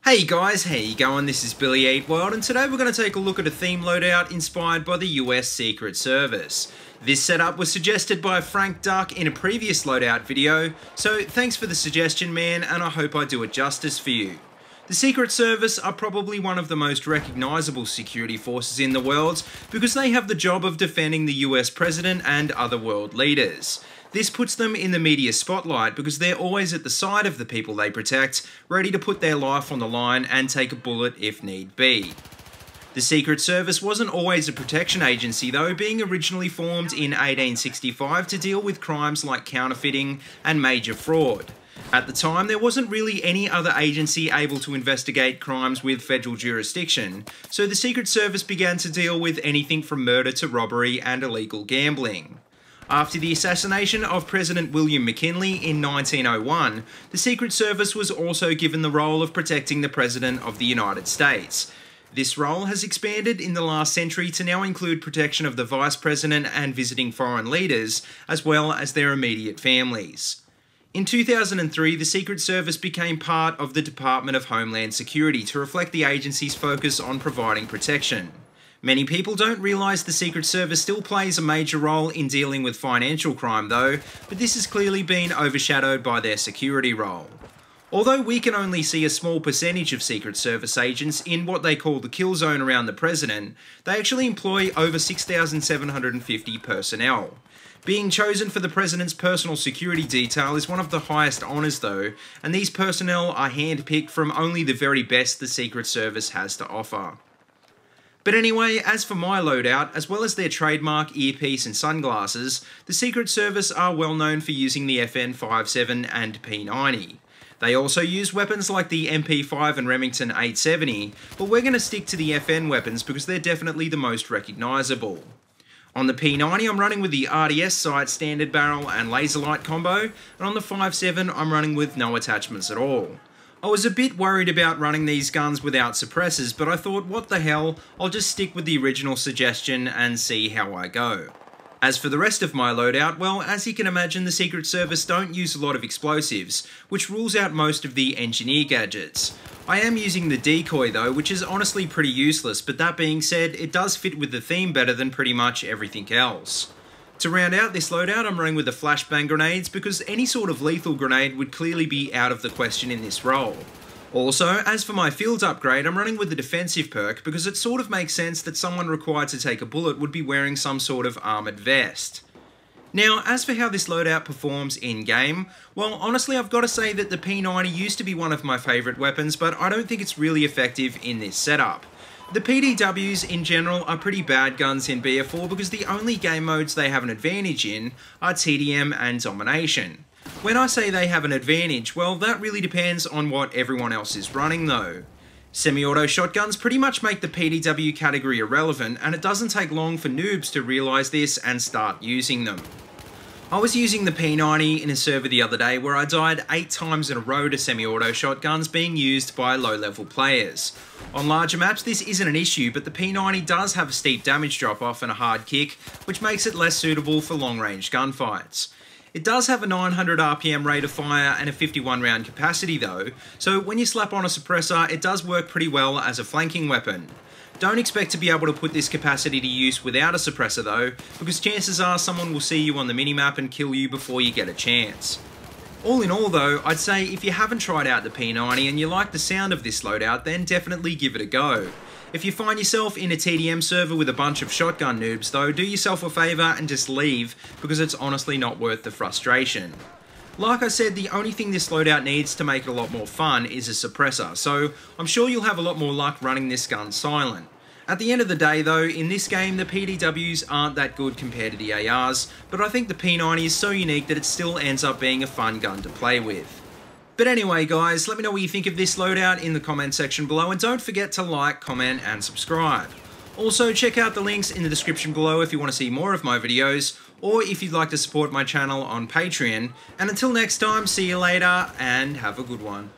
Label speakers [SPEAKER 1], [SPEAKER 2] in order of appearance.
[SPEAKER 1] Hey guys, how you going? This is BillyEatWorld, and today we're going to take a look at a theme loadout inspired by the US Secret Service. This setup was suggested by Frank Duck in a previous loadout video, so thanks for the suggestion, man, and I hope I do it justice for you. The Secret Service are probably one of the most recognisable security forces in the world because they have the job of defending the US president and other world leaders. This puts them in the media spotlight because they're always at the side of the people they protect, ready to put their life on the line and take a bullet if need be. The Secret Service wasn't always a protection agency though, being originally formed in 1865 to deal with crimes like counterfeiting and major fraud. At the time, there wasn't really any other agency able to investigate crimes with federal jurisdiction, so the Secret Service began to deal with anything from murder to robbery and illegal gambling. After the assassination of President William McKinley in 1901, the Secret Service was also given the role of protecting the President of the United States. This role has expanded in the last century to now include protection of the Vice President and visiting foreign leaders, as well as their immediate families. In 2003, the Secret Service became part of the Department of Homeland Security to reflect the agency's focus on providing protection. Many people don't realise the Secret Service still plays a major role in dealing with financial crime though, but this has clearly been overshadowed by their security role. Although we can only see a small percentage of Secret Service agents in what they call the kill zone around the President, they actually employ over 6,750 personnel. Being chosen for the President's personal security detail is one of the highest honours though, and these personnel are hand-picked from only the very best the Secret Service has to offer. But anyway, as for my loadout, as well as their trademark earpiece and sunglasses, the Secret Service are well known for using the FN57 and P90. They also use weapons like the MP5 and Remington 870, but we're going to stick to the FN weapons because they're definitely the most recognisable. On the P90 I'm running with the RDS sight standard barrel and laser light combo, and on the 5.7 I'm running with no attachments at all. I was a bit worried about running these guns without suppressors, but I thought what the hell, I'll just stick with the original suggestion and see how I go. As for the rest of my loadout, well, as you can imagine, the Secret Service don't use a lot of explosives, which rules out most of the engineer gadgets. I am using the decoy though, which is honestly pretty useless, but that being said, it does fit with the theme better than pretty much everything else. To round out this loadout, I'm running with the flashbang grenades because any sort of lethal grenade would clearly be out of the question in this role. Also, as for my field upgrade, I'm running with the defensive perk because it sort of makes sense that someone required to take a bullet would be wearing some sort of armoured vest. Now, as for how this loadout performs in-game, well, honestly I've got to say that the P90 used to be one of my favourite weapons, but I don't think it's really effective in this setup. The PDWs in general are pretty bad guns in BF4 because the only game modes they have an advantage in are TDM and Domination. When I say they have an advantage, well, that really depends on what everyone else is running though. Semi-auto shotguns pretty much make the PDW category irrelevant, and it doesn't take long for noobs to realise this and start using them. I was using the P90 in a server the other day where I died 8 times in a row to semi-auto shotguns being used by low-level players. On larger maps this isn't an issue, but the P90 does have a steep damage drop-off and a hard kick, which makes it less suitable for long-range gunfights. It does have a 900 RPM rate of fire and a 51 round capacity though, so when you slap on a suppressor it does work pretty well as a flanking weapon. Don't expect to be able to put this capacity to use without a suppressor though, because chances are someone will see you on the minimap and kill you before you get a chance. All in all though, I'd say if you haven't tried out the P90 and you like the sound of this loadout, then definitely give it a go. If you find yourself in a TDM server with a bunch of shotgun noobs though, do yourself a favour and just leave, because it's honestly not worth the frustration. Like I said, the only thing this loadout needs to make it a lot more fun is a suppressor, so I'm sure you'll have a lot more luck running this gun silent. At the end of the day though, in this game the PDWs aren't that good compared to the ARs, but I think the P90 is so unique that it still ends up being a fun gun to play with. But anyway guys, let me know what you think of this loadout in the comment section below, and don't forget to like, comment and subscribe. Also check out the links in the description below if you want to see more of my videos, or if you'd like to support my channel on Patreon. And until next time, see you later and have a good one.